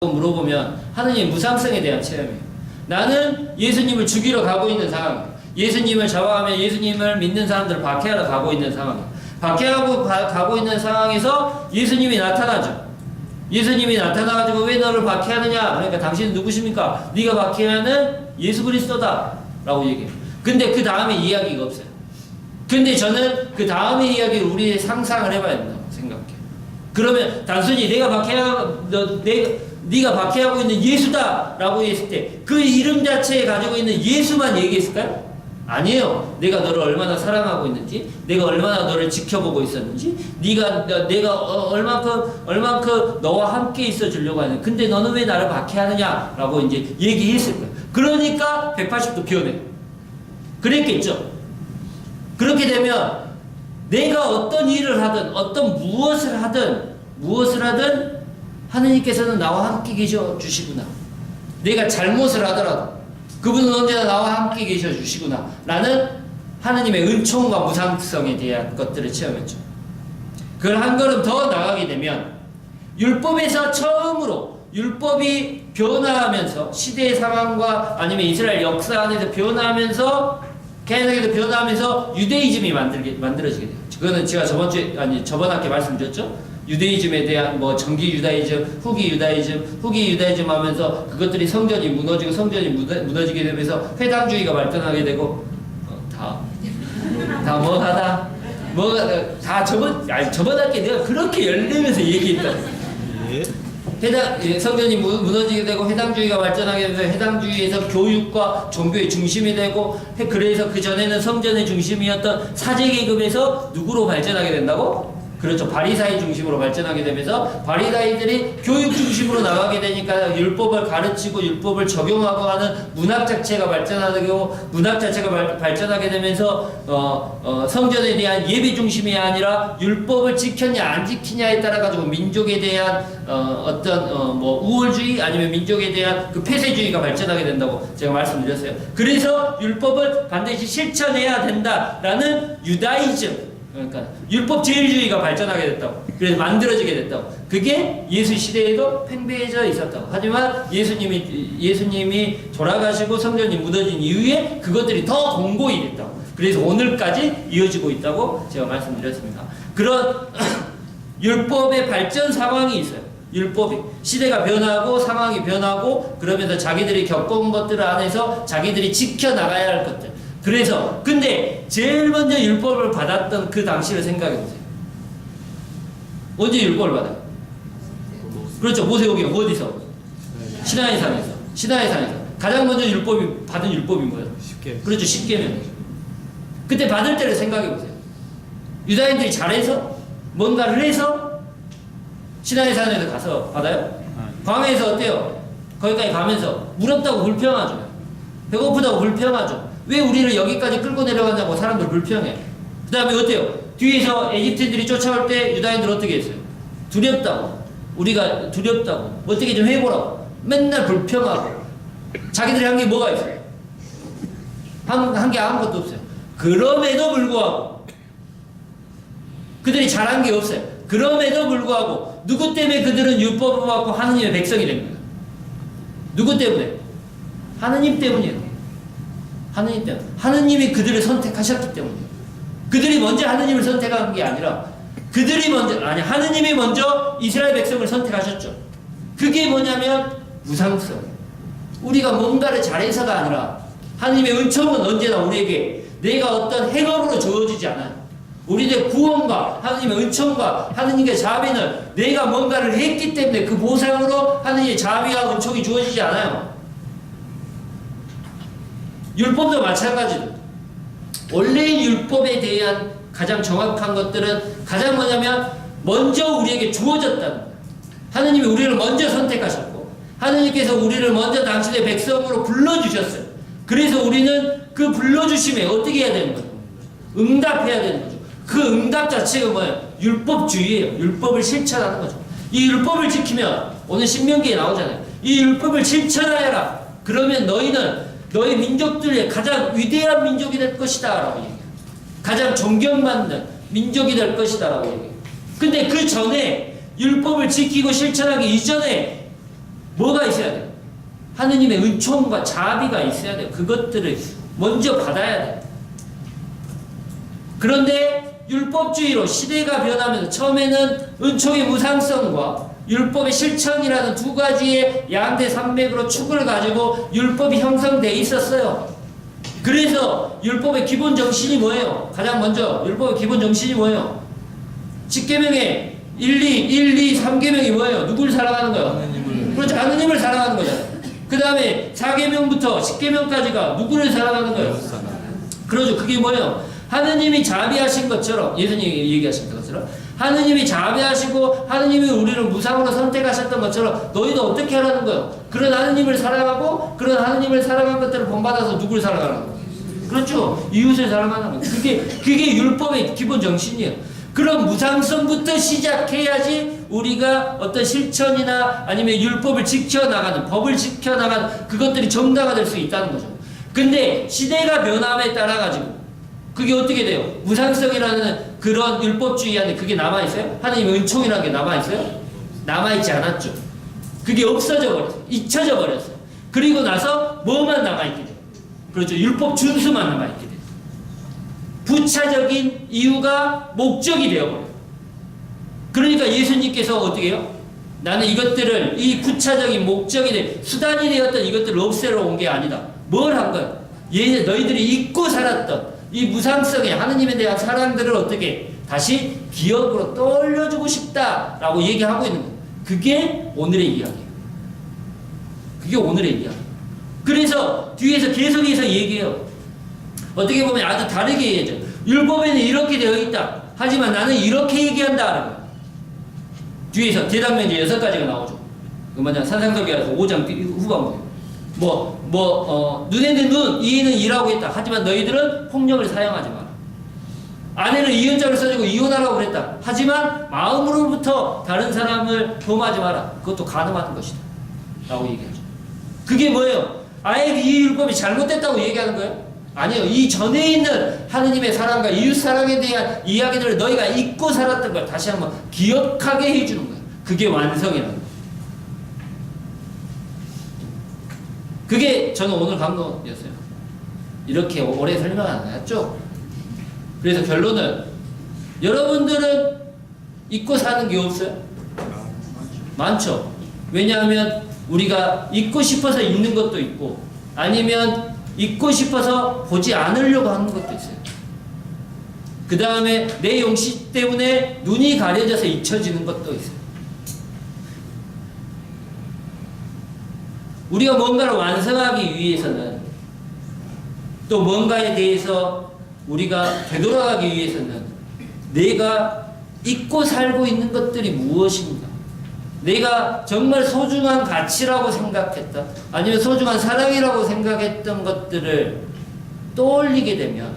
물어보면 하느님의 무상성에 대한 체험이에요. 나는 예수님을 죽이러 가고 있는 상황이에요. 예수님을 잡아가며 예수님을 믿는 사람들을 박해하러 가고 있는 상황이에요. 박해하고 가고 있는 상황에서 예수님이 나타나죠. 예수님이 나타나가지고 왜 너를 박해하느냐? 그러니까 당신은 누구십니까? 네가 박해하는 예수 그리스도다 라고 얘기해요. 근데 그 다음에 이야기가 없어요. 근데 저는 그 다음의 이야기를 우리 상상을 해봐야 된다고 생각해요. 그러면 단순히 네가 박해하고 있는 예수다 라고 했을 때 그 이름 자체에 가지고 있는 예수만 얘기했을까요? 아니에요. 내가 너를 얼마나 사랑하고 있는지, 내가 얼마나 너를 지켜보고 있었는지, 내가 얼만큼 너와 함께 있어 주려고 하는. 근데 너는 왜 나를 박해하느냐? 라고 이제 얘기했을 거예요. 그러니까 180도 변해요. 그랬겠죠. 그렇게 되면 내가 어떤 일을 하든 무엇을 하든 하느님께서는 나와 함께 계셔 주시구나. 내가 잘못을 하더라도 그분은 언제나 나와 함께 계셔 주시구나 라는 하느님의 은총과 무상성에 대한 것들을 체험했죠. 그걸 한 걸음 더 나가게 되면 율법에서 처음으로 율법이 변화하면서 시대의 상황과 아니면 이스라엘 역사 안에서 변화하면서 개인에게도 변화하면서 유대이즘이 만들어지게 돼요. 그거는 제가 저번 학기에 말씀드렸죠. 유대이즘에 대한 정기 유다이즘, 후기 유다이즘 하면서 그것들이 성전이 무너지고 성전이 무너지게 되면서 회당주의가 발전하게 되고 저번 학기에 내가 그렇게 열내면서 얘기했다. 성전이 무너지게 되고 회당주의가 발전하게 되면서 회당주의에서 교육과 종교의 중심이 되고, 그래서 그 전에는 성전의 중심이었던 사제계급에서 누구로 발전하게 된다고? 그렇죠. 바리사이 중심으로 발전하게 되면서 바리사이들이 교육 중심으로 나가게 되니까 율법을 가르치고 율법을 적용하고 하는 문학 자체가 발전하게 되면서 성전에 대한 예배 중심이 아니라 율법을 지켰냐 안 지키냐에 따라 가지고 민족에 대한 우월주의 아니면 민족에 대한 그 폐쇄주의가 발전하게 된다고 제가 말씀드렸어요. 그래서 율법을 반드시 실천해야 된다라는 유다이즘, 그러니까 율법 제일주의가 발전하게 됐다고, 그래서 만들어지게 됐다고. 그게 예수 시대에도 팽배해져 있었다고. 하지만 예수님이 돌아가시고 성전이 무너진 이후에 그것들이 더 공고히 됐다고. 그래서 오늘까지 이어지고 있다고 제가 말씀드렸습니다. 그런 율법의 발전 상황이 있어요. 율법이 시대가 변하고 상황이 변하고 그러면서 자기들이 겪어온 것들 안에서 자기들이 지켜나가야 할 것들. 그래서 근데 제일 먼저 율법을 받았던 그 당시를 생각해보세요. 언제 율법을 받아요? 그렇죠. 모세오경 어디서? 시나이산에서. 가장 먼저 받은 율법이 뭐예요? 그렇죠. 10계명. 그때 받을 때를 생각해보세요. 유다인들이 잘해서 뭔가를 해서 시나이산에서 가서 받아요? 광야에서 어때요? 거기까지 가면서 물 없다고 불평하죠. 배고프다고 불평하죠. 왜 우리를 여기까지 끌고 내려갔냐고 사람들 불평해. 그 다음에 어때요? 뒤에서 에집트인들이 쫓아올 때 유다인들 어떻게 했어요? 두렵다고. 우리가 두렵다고. 어떻게 좀 해보라고. 맨날 불평하고. 자기들이 한 게 뭐가 있어요? 한 게 아무것도 없어요. 그럼에도 불구하고 그들이 잘한 게 없어요. 그럼에도 불구하고 누구 때문에 그들은 율법을 받고 하느님의 백성이 된 거예요? 누구 때문에? 하느님 때문이에요. 하느님 때문에. 하느님이 그들을 선택하셨기 때문이에요. 그들이 먼저 하느님을 선택한 게 아니라 하느님이 먼저 이스라엘 백성을 선택하셨죠. 그게 뭐냐면 무상성. 우리가 뭔가를 잘해서가 아니라 하느님의 은총은 언제나 우리에게 내가 어떤 행업으로 주어지지 않아요. 우리의 구원과 하느님의 은총과 하느님의 자비는 내가 뭔가를 했기 때문에 그 보상으로 하느님의 자비와 은총이 주어지지 않아요. 율법도 마찬가지로 원래의 율법에 대한 가장 정확한 것들은 가장 뭐냐면 먼저 우리에게 주어졌다는 거예요. 하느님이 우리를 먼저 선택하셨고 하느님께서 우리를 먼저 당신의 백성으로 불러주셨어요. 그래서 우리는 그 불러주심에 어떻게 해야 되는 거예요? 응답해야 되는 거죠. 그 응답 자체가 뭐예요? 율법주의예요. 율법을 실천하는 거죠. 이 율법을 지키면 오늘 신명기에 나오잖아요. 이 율법을 실천하여라. 그러면 너희는 너희 민족들의 가장 위대한 민족이 될 것이다 라고 얘기해요. 가장 존경받는 민족이 될 것이다 라고 얘기해요. 근데 그 전에 율법을 지키고 실천하기 이전에 뭐가 있어야 돼요? 하느님의 은총과 자비가 있어야 돼요. 그것들을 먼저 받아야 돼요. 그런데 율법주의로 시대가 변하면서 처음에는 은총의 무상성과 율법의 실천이라는 두 가지의 양대 산맥으로 축을 가지고 율법이 형성되어 있었어요. 그래서 율법의 기본 정신이 뭐예요? 가장 먼저 율법의 기본 정신이 뭐예요? 10계명의 1, 2, 3계명이 뭐예요? 누구를 사랑하는 거예요? 하느님을. 그렇죠. 하느님을 사랑하는 거잖아요. 그 다음에 4계명부터 10계명까지가 누구를 사랑하는 거예요? 그러죠. 그게 뭐예요? 하느님이 자비하신 것처럼, 예수님이 얘기하신 것처럼, 하느님이 자비하시고 하느님이 우리를 무상으로 선택하셨던 것처럼 너희도 어떻게 하라는 거예요? 그런 하느님을 사랑하고 그런 하느님을 사랑한 것들을 본받아서 누구를 사랑하는 거예요? 그렇죠. 이웃을 사랑하는 거예요. 그게 율법의 기본 정신이에요. 그런 무상성부터 시작해야지 우리가 어떤 실천이나 아니면 율법을 지켜나가는, 법을 지켜나가는 그것들이 정당화될 수 있다는 거죠. 근데 시대가 변함에 따라가지고 그게 어떻게 돼요? 무상성이라는 그런 율법주의 안에 그게 남아있어요? 하나님의 은총이라는 게 남아있어요? 남아있지 않았죠. 그게 없어져 버렸어요. 잊혀져 버렸어요. 그리고 나서 뭐만 남아있게 돼요? 그렇죠. 율법 준수만 남아있게 돼요. 부차적인 이유가 목적이 되어버려요. 그러니까 예수님께서 어떻게 해요? 나는 이것들을, 이 부차적인 목적이 돼, 수단이 되었던 이것들을 없애러 온 게 아니다. 뭘 한 거야? 너희들이 잊고 살았던 이 무상성의 하느님에 대한 사랑들을 어떻게 다시 기억으로 떠올려주고 싶다라고 얘기하고 있는 거예요. 그게 오늘의 이야기예요. 그게 오늘의 이야기. 그래서 뒤에서 계속해서 얘기해요. 어떻게 보면 아주 다르게 얘기하죠. 율법에는 이렇게 되어 있다. 하지만 나는 이렇게 얘기한다. 뒤에서 대당면 이제 6가지가 나오죠. 그 뭐냐, 산상설교에서 5장 후반부에. 눈에는 눈, 이에는 이라고 했다. 하지만 너희들은 폭력을 사용하지 마라. 아내는 이혼자를 써주고 이혼하라고 그랬다. 하지만 마음으로부터 다른 사람을 도마하지 마라. 그것도 가늠하는 것이다. 라고 얘기하죠. 그게 뭐예요? 아예 이 율법이 잘못됐다고 얘기하는 거예요? 아니요. 이 전에 있는 하느님의 사랑과 이웃 사랑에 대한 이야기들을 너희가 잊고 살았던 걸 다시 한번 기억하게 해주는 거예요. 그게 완성이라는 거예요. 그게 저는 오늘 감동이었어요. 이렇게 오래 설명 안 했죠? 그래서 결론은 여러분들은 잊고 사는 게 없어요? 많죠. 왜냐하면 우리가 잊고 싶어서 잊는 것도 있고 아니면 잊고 싶어서 보지 않으려고 하는 것도 있어요. 그 다음에 내 용시 때문에 눈이 가려져서 잊혀지는 것도 있어요. 우리가 뭔가를 완성하기 위해서는 또 뭔가에 대해서 우리가 되돌아가기 위해서는 내가 잊고 살고 있는 것들이 무엇인가? 내가 정말 소중한 가치라고 생각했던 아니면 소중한 사랑이라고 생각했던 것들을 떠올리게 되면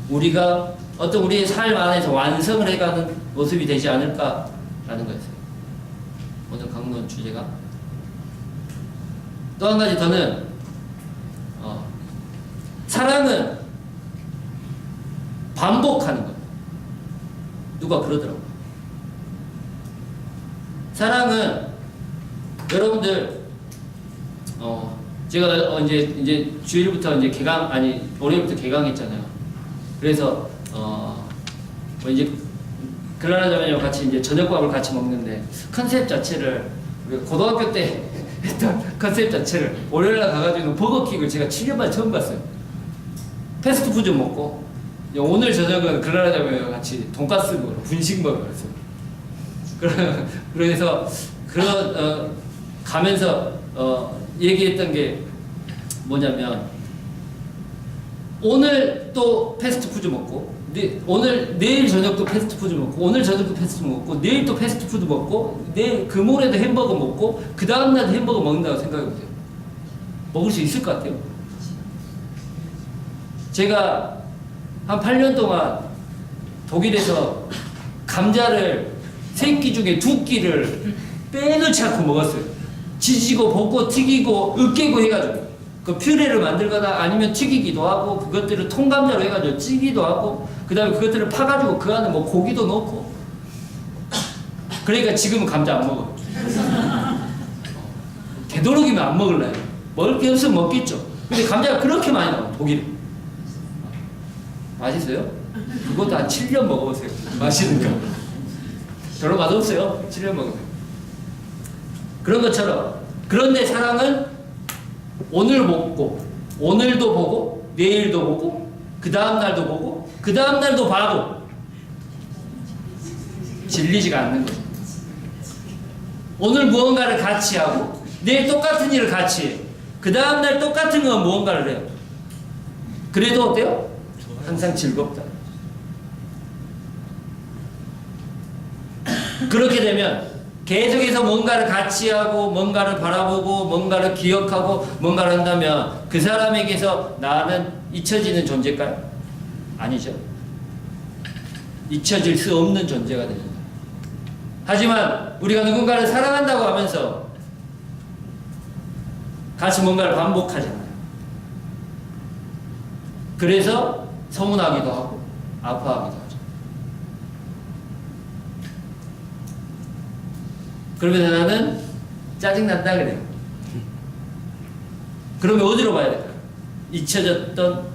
우리가 어떤 우리의 삶 안에서 완성을 해가는 모습이 되지 않을까라는 거였어요. 오늘 강론 주제가. 또 한 가지 더는 사랑은 반복하는 거예요. 누가 그러더라고요. 사랑은 여러분들 제가 이제 주일부터 이제 개강 올해부터 개강했잖아요. 그래서 이제 클라라 자매님과 같이 이제 저녁밥을 같이 먹는데 컨셉 자체를 고등학교 때 했던 컨셉 자체를 월요일날 가가지고 버거킹을 제가 7년 만에 처음 봤어요. 패스트푸드 먹고 오늘 저녁은 클라라 자매와 같이 돈가스 먹으러 분식 먹으러 갔어요. 그래서 그런 가면서 얘기했던 게 뭐냐면 오늘 또 패스트푸드 먹고 내일 저녁도 패스트푸드 먹고 오늘 저녁도 패스트푸드 먹고 내일 또 패스트푸드 먹고 내일 금요일에도 햄버거 먹고 그 다음날도 햄버거 먹는다고 생각해보세요. 먹을 수 있을 것 같아요? 제가 한 8년 동안 독일에서 감자를 3끼 중에 2끼를 빼놓지 않고 먹었어요. 지지고 볶고 튀기고 으깨고 해가지고 그 퓨레를 만들거나 아니면 튀기기도 하고 그것들을 통감자로 해가지고 찌기도 하고 그 다음에 그것들을 파가지고 그 안에 뭐 고기도 넣고 그러니까 지금은 감자 안 먹어요. 되도록이면 안 먹을래요. 먹을 게 없으면 먹겠죠. 근데 감자가 그렇게 많이 나와요. 독일에. 맛있어요? 그것도 한 7년 먹어보세요. 맛있는 거. 별로 맛없어요. 7년 먹으면. 그런 것처럼. 그런데 사랑은 오늘 먹고, 오늘도 보고, 내일도 보고, 그 다음날도 보고, 그 다음날도 봐도 질리지가 않는 거죠. 오늘 무언가를 같이 하고, 내일 똑같은 일을 같이 해요. 그 다음날 똑같은 건 무언가를 해요. 그래도 어때요? 항상 즐겁다. 그렇게 되면 계속해서 뭔가를 같이 하고 뭔가를 바라보고 뭔가를 기억하고 뭔가를 한다면 그 사람에게서 나는 잊혀지는 존재일까요? 아니죠. 잊혀질 수 없는 존재가 됩니다. 하지만 우리가 누군가를 사랑한다고 하면서 같이 뭔가를 반복하잖아요. 그래서 서운하기도 하고 아파하기도 하죠. 그러면 나는 짜증난다 그래요. 그러면 어디로 가야 될까요? 잊혀졌던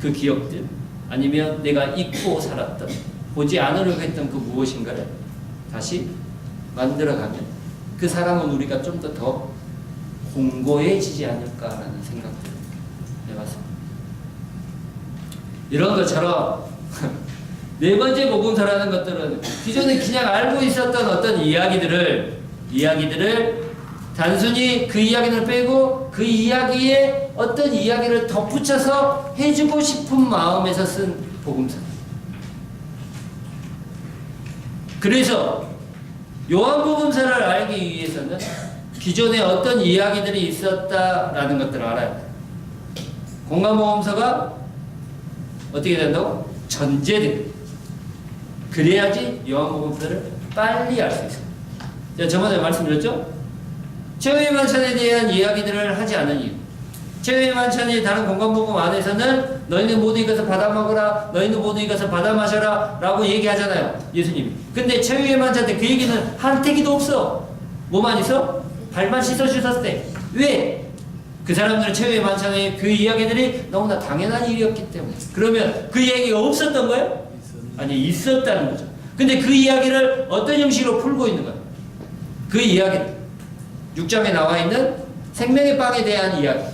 그 기억들, 아니면 내가 잊고 살았던, 보지 않으려고 했던 그 무엇인가를 다시 만들어가면 그 사랑은 우리가 좀 더 공고해지지 않을까라는 생각들을 해봤습니다. 이런 것처럼 네 번째 복음서라는 것들은 기존에 그냥 알고 있었던 어떤 이야기들을 단순히 그 이야기를 빼고 그 이야기에 어떤 이야기를 덧붙여서 해주고 싶은 마음에서 쓴 복음서. 그래서 요한복음서를 알기 위해서는 기존에 어떤 이야기들이 있었다라는 것들을 알아야 돼요. 공감복음서가 어떻게 된다고? 전제돼요. 그래야지 요한복음서를 빨리 알 수 있어요. 제가 저번에 말씀드렸죠? 최후의 만찬에 대한 이야기들을 하지 않은 이유. 최후의 만찬이 다른 공간복음 안에서는 너희는 모두 이것을 받아 먹으라, 너희는 모두 이것을 받아 마셔라 라고 얘기하잖아요. 예수님이. 근데 최후의 만찬 때 그 얘기는 한 태기도 없어. 뭐만 있어? 발만 씻어주셨을 때. 왜? 그 사람들은 최후의 만찬에 그 이야기들이 너무나 당연한 일이었기 때문에. 그러면 그 얘기가 없었던 거예요? 아니, 있었다는 거죠. 근데 그 이야기를 어떤 형식으로 풀고 있는 거예요? 그 이야기를 6장에 나와 있는 생명의 빵에 대한 이야기.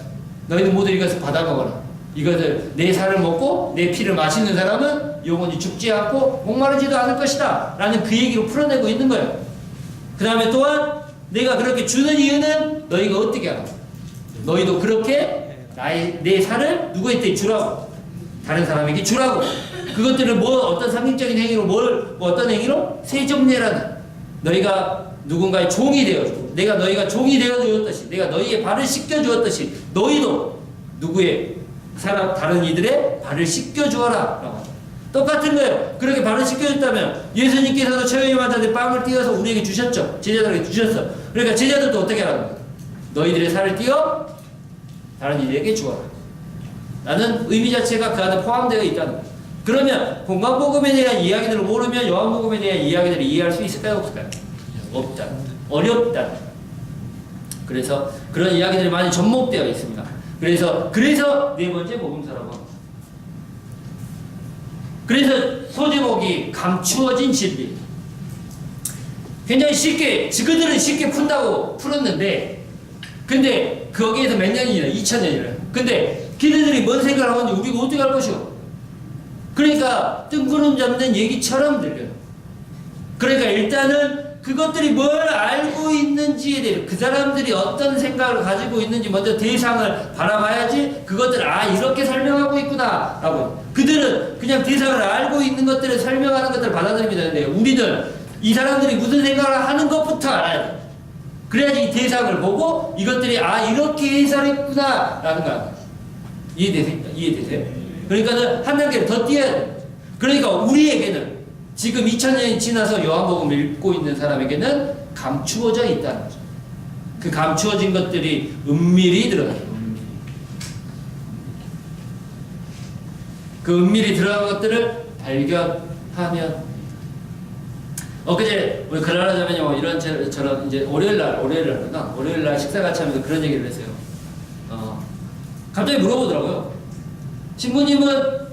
너희는 모두 이것을 받아 먹어라. 이것을 내 살을 먹고 내 피를 마시는 사람은 영원히 죽지 않고 목마르지도 않을 것이다 라는 그 얘기로 풀어내고 있는 거예요. 그 다음에 또한 내가 그렇게 주는 이유는 너희가 어떻게 알아? 너희도 그렇게 내 살을 누구한테 주라고, 다른 사람에게 주라고. 그것들을 어떤 상징적인 행위로 어떤 행위로? 세정례라는, 너희가 누군가의 종이 되어주고, 내가 너희가 종이 되어주었듯이, 내가 너희의 발을 씻겨주었듯이 너희도 누구의 다른 이들의 발을 씻겨주어라 라고 하죠. 똑같은 거예요. 그렇게 발을 씻겨줬다면 예수님께서도 최후의 만찬에 빵을 띄어서 우리에게 주셨죠. 제자들에게 주셨어. 그러니까 제자들도 어떻게 하라는 거예요? 너희들의 살을 띄어 다른 이들에게 주어라 라는 의미 자체가 그 안에 포함되어 있다는 거예요. 그러면 공간복음에 대한 이야기들을 모르면 요한복음에 대한 이야기들을 이해할 수 있을까요? 없을까요? 없다. 어렵다. 그래서 그런 이야기들이 많이 접목되어 있습니다. 그래서 네 번째 복음서라고 합니다. 그래서 소제목이 감추어진 진리. 굉장히 쉽게, 그들은 쉽게 푼다고 풀었는데, 근데 거기에서 몇 년이냐? 2000년이래요. 근데 걔네들이 뭔 생각을 하는지 우리가 어떻게 할 것이오? 그러니까 뜬구름 잡는 얘기처럼 들려요. 그러니까 일단은 그것들이 뭘 알고 있는지에 대해, 그 사람들이 어떤 생각을 가지고 있는지 먼저 대상을 바라봐야지 그것들을 이렇게 설명하고 있구나 라고. 그들은 그냥 대상을 알고 있는 것들을 설명하는 것들을 받아들이면 되는데, 우리는 이 사람들이 무슨 생각을 하는 것부터 알아야 돼. 그래야지 이 대상을 보고 이것들이 이렇게 해설했구나 라는 거야. 이해되세요? 그러니까는 한 단계를 더 뛰어야 돼. 그러니까 우리에게는 지금 2000년이 지나서 요한복음을 읽고 있는 사람에게는 감추어져 있다는 거죠. 그 감추어진 것들이 은밀히 들어가요. 그 은밀히 들어간 것들을 발견하면, 엊그제 우리 그날하자면요 이런 저런 이제 월요일날 식사 같이 하면서 그런 얘기를 했어요. 갑자기 물어보더라고요. 신부님은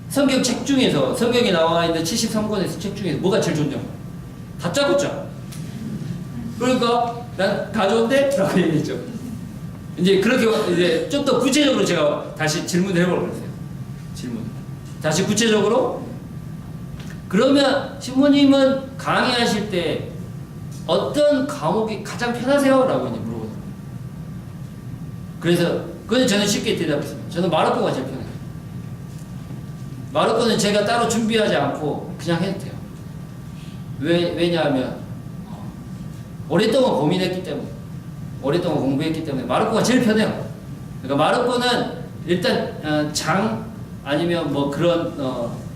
성경 책 중에서 성경에 나와 있는 73권의 책 중에서 뭐가 제일 좋냐고. 다짜고짜. 그러니까 난 다 좋은데? 라고 얘기했죠. 이제 그렇게 이제 좀 더 구체적으로 제가 다시 질문을 해보려고 했어요. 질문. 다시 구체적으로 그러면 신부님은 강의하실 때 어떤 과목이 가장 편하세요? 라고 이제 물어보더라고요. 그래서 그건 저는 쉽게 대답했습니다. 저는 마르코가 제일 편해요. 마르코는 제가 따로 준비하지 않고 그냥 해도 돼요. 왜냐하면 오랫동안 고민했기 때문에 오랫동안 공부했기 때문에 마르코가 제일 편해요. 그러니까 마르코는 일단 장 아니면 뭐 그런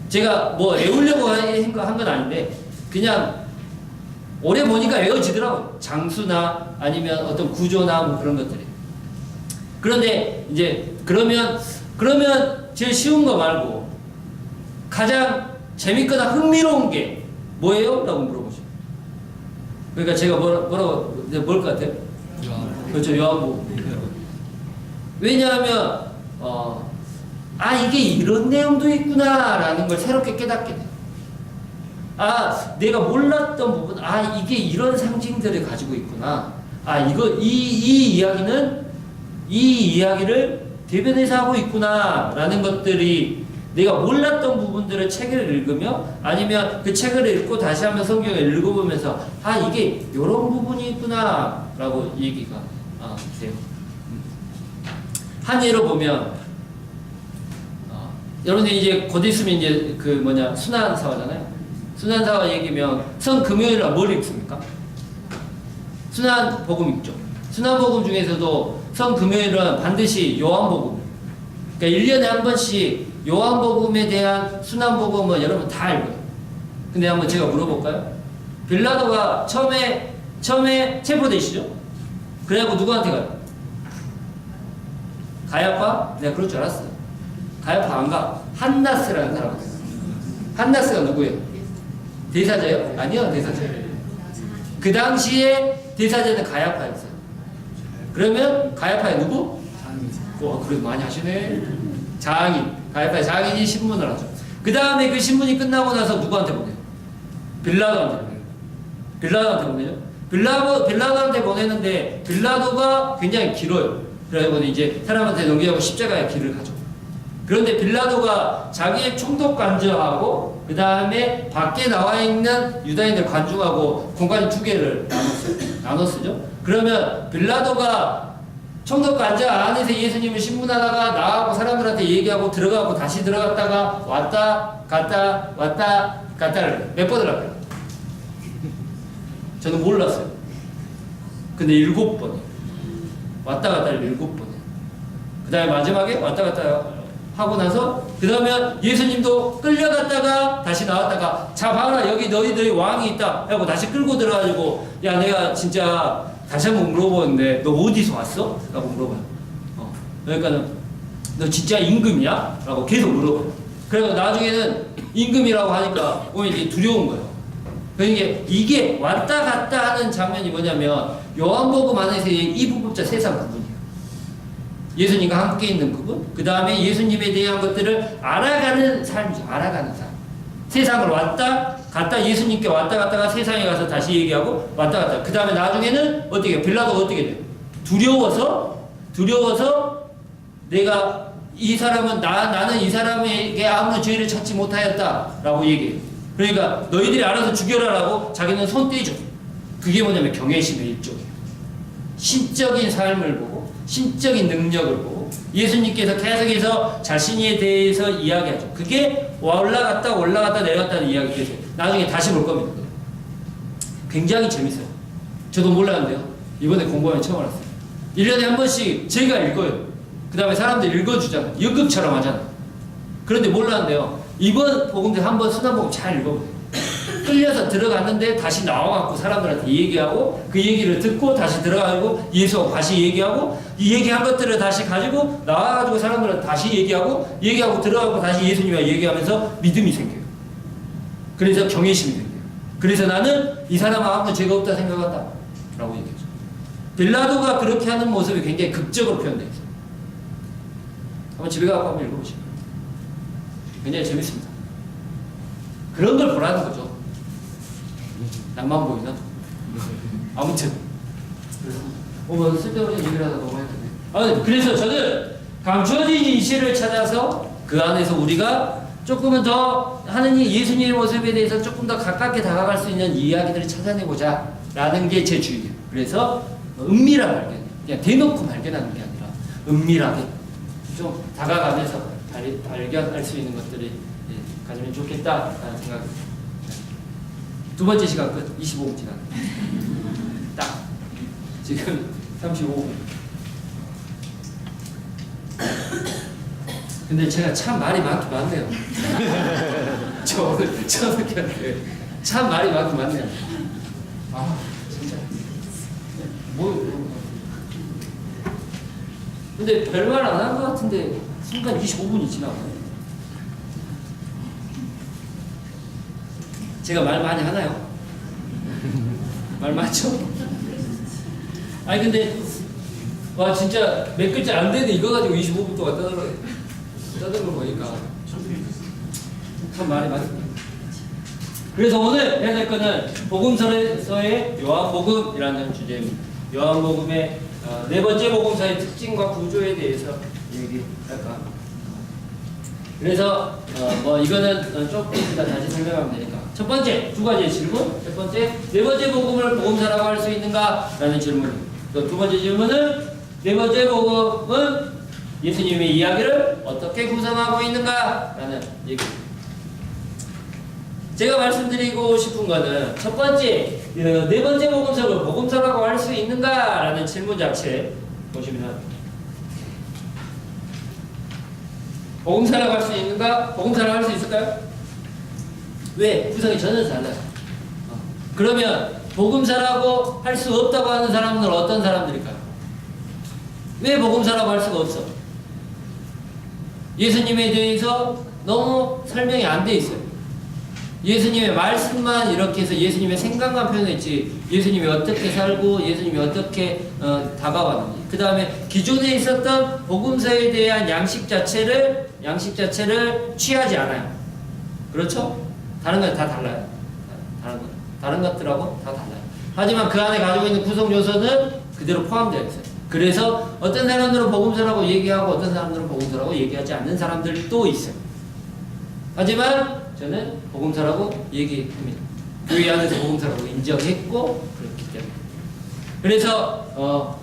제가 뭐 외우려고 한 건 아닌데 그냥 오래 보니까 외워지더라고요. 장수나 아니면 어떤 구조나 뭐 그런 것들이. 그런데 이제 그러면 제일 쉬운 거 말고 가장 재밌거나 흥미로운 게 뭐예요? 라고 물어보죠. 그러니까 제가 뭘 것 같아요? 그렇죠. 요한복음. 왜냐하면 이게 이런 내용도 있구나라는 걸 새롭게 깨닫게 돼요. 내가 몰랐던 부분, 이게 이런 상징들을 가지고 있구나. 이 이야기를 대변해서 하고 있구나라는 것들이 내가 몰랐던 부분들을 책을 읽으며 아니면 그 책을 읽고 다시 한번 성경을 읽어보면서 이게 이런 부분이 있구나라고 얘기가 돼요. 한 예로 보면 여러분들 이제 곧 있으면 이제 순환사화잖아요. 순환사화 얘기면 성금요일날 뭘 읽습니까? 순환복음 읽죠. 순환복음 중에서도 성금요일은 반드시 요한복음. 그러니까 1년에 한 번씩 요한복음에 대한 순환복음은 여러분 다 읽어요. 근데 한번 제가 물어볼까요? 빌라도가 처음에 체포되시죠? 그래갖고 누구한테 가요? 가야파? 내가 그럴 줄 알았어요. 가야파 안 가. 한나스라는 사람한테 가요. 한나스가 누구예요? 대사자예요? 아니요, 대사자. 그 당시에 대사자는 가야파였어요. 그러면 가야파의 누구? 그래도 많이 하시네. 장인. 가야파의 장인이 신문을 하죠. 그 다음에 그 신문이 끝나고 나서 누구한테 보내요? 빌라도한테 보내요. 빌라도한테 보내죠. 빌라도한테 보내는데 빌라도가 굉장히 길어요. 그래서 이제 사람한테 넘기고 십자가의 길을 가죠. 그런데 빌라도가 자기의 총독 관저하고 그 다음에 밖에 나와 있는 유다인들 관중하고 공간이 두 개를 나눠 쓰죠. 그러면 빌라도가 총독 관저 안에서 예수님을 신문하다가 나가고 사람들한테 얘기하고 들어가고 다시 들어갔다가 왔다 갔다를 몇 번을 할까요? 저는 몰랐어요. 근데 7번. 왔다 갔다를 7번. 그 다음에 마지막에 왔다 갔다 하고 나서 그 다음에 예수님도 끌려갔다가 다시 나왔다가 자 봐라 여기 너희들이 왕이 있다 하고 다시 끌고 들어가지고 야 내가 진짜 다시 한번 물어보는데 너 어디서 왔어? 라고 물어봐요. 그러니까 너 진짜 임금이야? 라고 계속 물어봐요. 그래서 나중에는 임금이라고 하니까 이게 두려운 거예요. 그러니까 이게 왔다 갔다 하는 장면이 뭐냐면 요한복음 안에서 이 부분자 세상 부분이에요. 예수님과 함께 있는 부분, 그 다음에 예수님에 대한 것들을 알아가는 삶이죠. 알아가는 삶. 세상을 왔다 갔다 예수님께 왔다 갔다가 세상에 가서 다시 얘기하고 왔다 갔다. 그 다음에 나중에는 어떻게 해요? 빌라도가 어떻게 돼요? 두려워서 내가 이 사람은 나는 이 사람에게 아무런 죄를 찾지 못하였다라고 얘기해요. 그러니까 너희들이 알아서 죽여라라고 자기는 손 떼죠. 그게 뭐냐면 경외심의 일종이에요. 신적인 삶을 보고 신적인 능력을 보고 예수님께서 계속해서 자신에 대해서 이야기하죠. 그게 올라갔다 내려갔다는 이야기겠어요. 나중에 다시 볼 겁니다. 굉장히 재밌어요. 저도 몰랐는데요. 이번에 공부하면 처음 알았어요. 1년에 한 번씩 제가 읽어요. 그 다음에 사람들 읽어주잖아요. 연극처럼 하잖아요. 그런데 몰랐는데요. 이번 복음들 한번 순환복음 잘 읽어보세요. 끌려서 들어갔는데 다시 나와갖고 사람들한테 얘기하고 그 얘기를 듣고 다시 들어가고 예수하고 다시 얘기하고 이 얘기한 것들을 다시 가지고 나와가지고 사람들한테 다시 얘기하고 들어가고 다시 예수님과 얘기하면서 믿음이 생겨요. 그래서 경외심이 생겨요. 그래서 나는 이 사람은 아무 죄가 없다 생각한다 라고 얘기했죠. 빌라도가 그렇게 하는 모습이 굉장히 극적으로 표현되어 있어요. 한번 집에 가서 한번 읽어보시면 굉장히 재밌습니다. 그런 걸 보라는 거죠. 낭만 보이나? 아무튼 뭐 쓸데없는 얘기를 하다 너무 했는데 그래서 저는 감추어진 이시를 찾아서 그 안에서 우리가 조금은 더 하느님 예수님의 모습에 대해서 조금 더 가깝게 다가갈 수 있는 이야기들을 찾아내보자 라는 게 제 주의예요. 그래서 은밀한 발견, 그냥 대놓고 발견하는 게 아니라 은밀하게 좀 다가가면서 발견할 수 있는 것들이 가지면 좋겠다라는 생각입니다. 두 번째 시간 끝. 25분 지났네. 딱 지금 35분. 근데 제가 참 말이 많긴 많네요. 저는 참 말이 많긴 많네요. 아 진짜 뭐 근데 별말 안 한 것 같은데 순간 25분이 지나가네. 제가 말 많이 하나요? 말 많죠? 아니 근데 와 진짜 몇 글자 안 되는데 이거 가지고 25분 동안 떠들고 보니까 참 말이 많습니다. 그래서 오늘 해야 될 거는 복음서에서의 요한복음이라는 주제입니다. 요한복음의 네 번째 복음서의 특징과 구조에 대해서 얘기할까 합니다. 그래서 뭐 이거는 조금 이따 다시 설명하면 되니까 첫 번째 두 가지의 질문. 첫 번째 네 번째 복음을 복음서라고 할 수 있는가라는 질문입니다. 또 두 번째 질문은 네 번째 복음은 예수님의 이야기를 어떻게 구성하고 있는가라는 얘기입니다. 제가 말씀드리고 싶은 거는 첫 번째 네 번째 복음서를 복음서라고 할 수 있는가라는 질문 자체 보시면 복음서라고 할 수 있는가? 복음서라고 할 수 있을까요? 왜? 구성이 전혀 달라요. 그러면 복음서라고 할 수 없다고 하는 사람들은 어떤 사람들일까요? 왜 복음서라고 할 수가 없어? 예수님에 대해서 너무 설명이 안 돼 있어요. 예수님의 말씀만 이렇게 해서 예수님의 생각만 표현했지 예수님이 어떻게 살고 예수님이 어떻게 다가왔는지 그 다음에 기존에 있었던 복음서에 대한 양식 자체를 취하지 않아요. 그렇죠? 다른 건 다 달라요. 다른 것들하고 다 달라요. 하지만 그 안에 가지고 있는 구성 요소는 그대로 포함되어 있어요. 그래서 어떤 사람들은 복음서라고 얘기하고 어떤 사람들은 복음서라고 얘기하지 않는 사람들도 있어요. 하지만 저는 복음서라고 얘기합니다. 교회 안에서 복음서라고 인정했고 그렇기 때문에. 그래서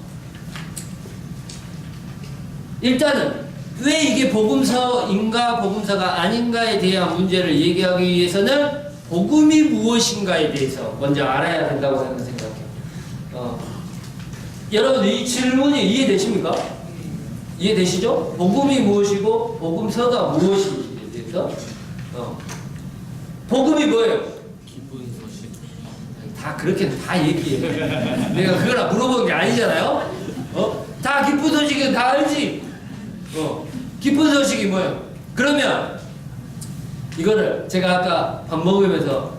일단은 왜 이게 복음서인가 복음서가 아닌가에 대한 문제를 얘기하기 위해서는 복음이 무엇인가에 대해서 먼저 알아야 된다고 저는 생각해요. 여러분 이 질문이 이해되십니까? 이해되시죠? 복음이 무엇이고 복음서가 무엇인지에 대해서 복음이 뭐예요? 기쁜 소식. 다 그렇게 다 얘기해. 내가 그거나 물어본 게 아니잖아요. 다 기쁜 소식은 다 알지. 기쁜 소식이 뭐예요? 그러면 이거를 제가 아까 밥 먹으면서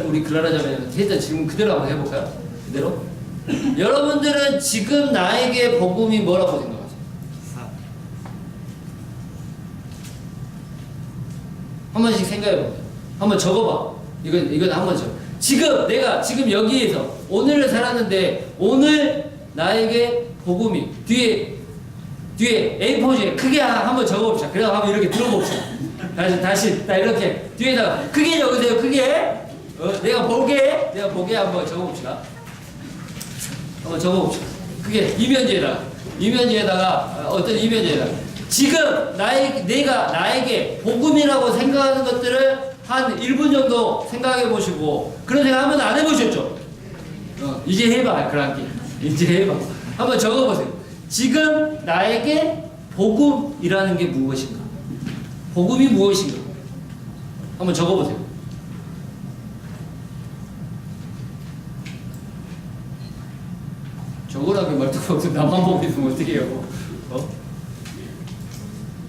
우리 클라라 자매한테 했던 질문 그대로 한번 해볼까요? 그대로. 여러분들은 지금 나에게 복음이 뭐라고 생각하세요? 한 번씩 생각해보세요. 한번 적어봐. 이건 한 번 적어. 내가 지금 여기에서 오늘을 살았는데 오늘 나에게 복음이 뒤에 A4지에 크게 한번 적어봅시다. 그래서 한번 이렇게 들어봅시다. 다시 나 이렇게 뒤에다가 크게 적으세요. 크게. 내가 보게 한번 적어봅시다. 한번 적어봅시다. 크게 이면지에다가 어떤 이면지에다가 지금 내가 나에게 복음이라고 생각하는 것들을 한 1분 정도 생각해 보시고 그런 생각 한 번도 안 해보셨죠? 이제 해봐. 그랑기 이제 해봐. 한번 적어보세요. 지금 나에게 복음이라는 게 무엇인가? 복음이 무엇인가? 한번 적어보세요. 적으라고 말투가 없어. 나만 보고 있으면 어떻게 해요?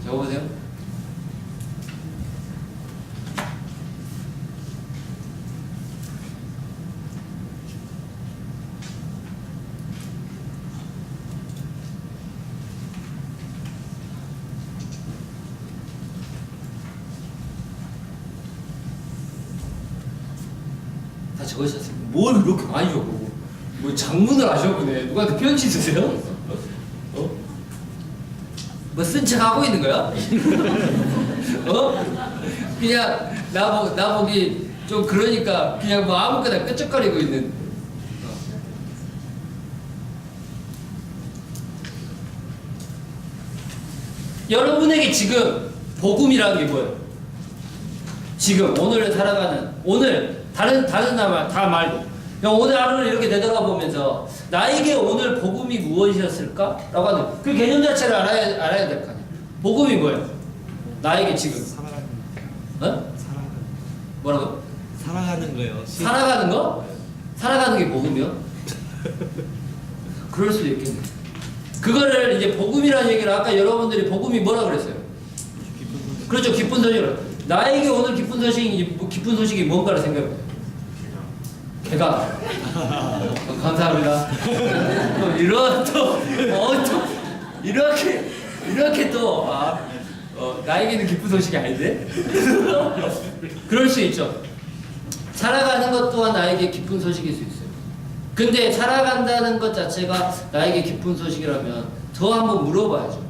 적어보세요. 적으셨어요. 뭘 그렇게 많이 적어? 뭐 장문을 하셔보네. 누구한테 편지 쓰세요? 어? 뭐 쓴 척 하고 있는 거야? 어? 그냥 나보기 좀 그러니까 그냥 뭐 아무거나 끄적거리고 있는. 여러분에게 지금 복음이라는 게 뭐예요? 지금 오늘 살아가는 오늘 다른 날 다 말고 그냥 오늘 하루를 이렇게 되돌아보면서 나에게 오늘 복음이 무엇이었을까? 라고 하는 그 개념 자체를 알아야 될 거 아니에요. 복음이 뭐예요? 나에게 지금 살아가는 어? 살아가는 뭐라고? 살아가는 거요. 살아가는 거? 살아가는 게 복음이요? 그럴 수도 있겠네. 그거를 이제 복음이라는 얘기를 아까 여러분들이 복음이 뭐라 그랬어요? 그렇죠. 기쁜 소식을. 나에게 오늘 기쁜 소식이 뭔가를 생각해요. 개가. 감사합니다. 또 이런 또 이렇게 또 나에게는 기쁜 소식이 아닌데? 그럴 수 있죠. 살아가는 것 또한 나에게 기쁜 소식일 수 있어요. 근데 살아간다는 것 자체가 나에게 기쁜 소식이라면 더 한번 물어봐야죠.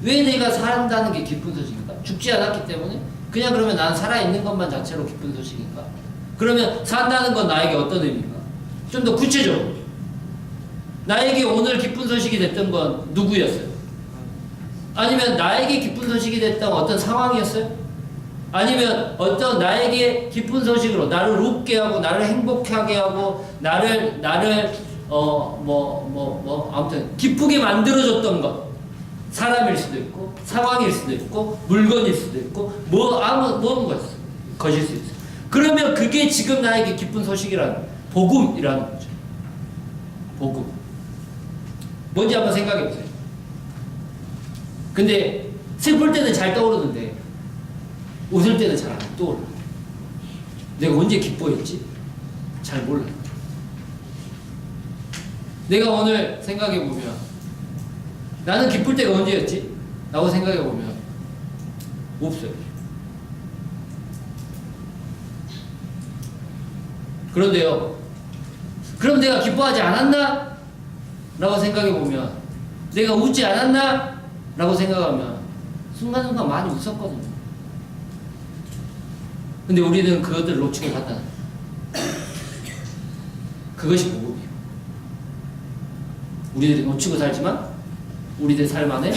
왜 내가 산다는 게 기쁜 소식인가? 죽지 않았기 때문에? 그냥 그러면 난 살아있는 것만 자체로 기쁜 소식인가? 그러면 산다는 건 나에게 어떤 의미인가? 좀 더 구체적으로. 나에게 오늘 기쁜 소식이 됐던 건 누구였어요? 아니면 나에게 기쁜 소식이 됐던 어떤 상황이었어요? 아니면 어떤 나에게 기쁜 소식으로 나를 웃게 하고 나를 행복하게 하고 나를 아무튼 기쁘게 만들어줬던 것. 사람일 수도 있고 상황일 수도 있고 물건일 수도 있고 모든 것일 수 있어요. 그러면 그게 지금 나에게 기쁜 소식이라는 복음이라는 거죠. 복음. 뭔지 한번 생각해 보세요. 근데 슬플 때는 잘 떠오르는데 웃을 때는 잘 안 떠올라. 내가 언제 기뻐했지? 잘 몰라. 내가 오늘 생각해 보면 나는 기쁠 때가 언제였지? 라고 생각해 보면 없어요. 그런데요, 그럼 내가 기뻐하지 않았나? 라고 생각해 보면 내가 웃지 않았나? 라고 생각하면 순간순간 많이 웃었거든요. 근데 우리는 그것들을 놓치고 산다는 거예요. 그것이 복음이에요. 우리들이 놓치고 살지만 우리들 삶 안에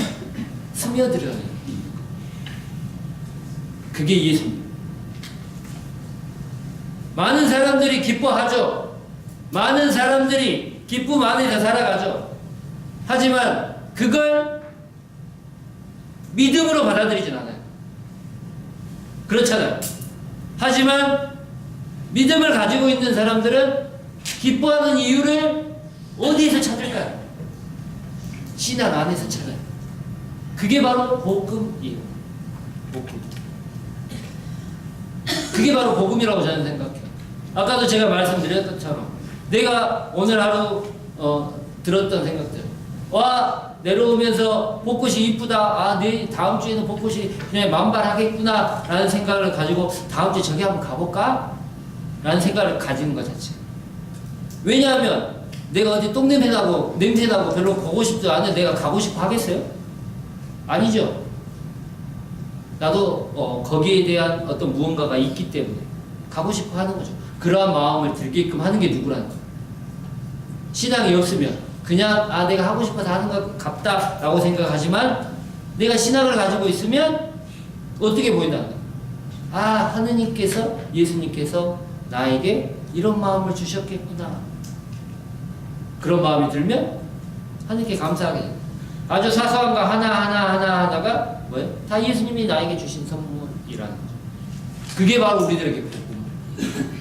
스며들어야 해요. 그게 예수입니다. 많은 사람들이 기뻐하죠. 많은 사람들이 기쁨 안에서 살아가죠. 하지만 그걸 믿음으로 받아들이진 않아요. 그렇잖아요. 하지만 믿음을 가지고 있는 사람들은 기뻐하는 이유를 어디에서 찾을까요? 신앙 안에서 찾아요. 그게 바로 복음이에요. 복음. 그게 바로 복음이라고 저는 생각해요. 아까도 제가 말씀드렸던 것처럼 내가 오늘 하루 들었던 생각들. 와, 내려오면서 벚꽃이 이쁘다. 내 다음 주에는 벚꽃이 그냥 만발하겠구나 라는 생각을 가지고 다음 주에 저기 한번 가볼까? 라는 생각을 가지는 것 자체. 왜냐하면 내가 어디 똥냄새나고 냄새나고 별로 보고 싶지 않은 내가 가고 싶어 하겠어요? 아니죠. 나도 거기에 대한 어떤 무언가가 있기 때문에 가고 싶어 하는 거죠. 그러한 마음을 들게끔 하는 게 누구라는 거예요. 신앙이 없으면 그냥 내가 하고 싶어서 하는 것 같다 라고 생각하지만 내가 신앙을 가지고 있으면 어떻게 보인다는 거예요. 하느님께서 예수님께서 나에게 이런 마음을 주셨겠구나. 그런 마음이 들면 하느님께 감사하게 돼요. 아주 사소한 거 하나가 뭐예요? 다 예수님이 나에게 주신 선물이라는 거죠. 그게 바로 우리들에게 복음.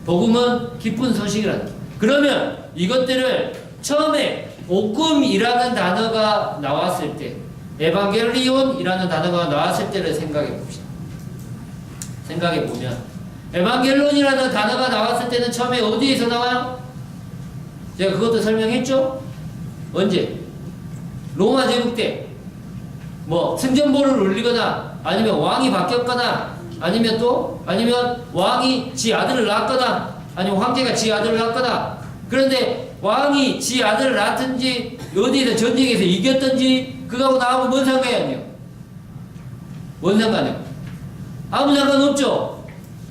복음은 기쁜 소식이라는 거예요. 그러면 이것들을 처음에 복음이라는 단어가 나왔을 때, 에반겔리온이라는 단어가 나왔을 때를 생각해 봅시다. 생각해 보면 에반겔론이라는 단어가 나왔을 때는 처음에 어디에서 나와요? 제가 그것도 설명했죠? 언제? 로마 제국 때 승전보를 울리거나 아니면 왕이 바뀌었거나 아니면 왕이 지 아들을 낳았거나 아니면 황제가 지 아들을 낳거나. 그런데 왕이 지 아들을 낳든지 어디에서 전쟁에서 이겼든지 그거하고 나하고 뭔 상관이에요? 뭔 상관이에요? 아무 상관없죠.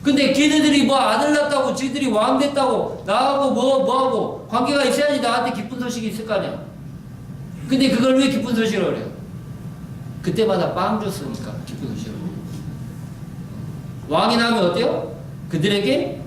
근데 걔네들이 뭐 아들 낳았다고 지들이 왕 됐다고 나하고 뭐하고 관계가 있어야지 나한테 기쁜 소식이 있을 거 아니야. 근데 그걸 왜 기쁜 소식이라고 그래요? 그때마다 빵 줬으니까 기쁜 소식이라고. 왕이 나면 어때요? 그들에게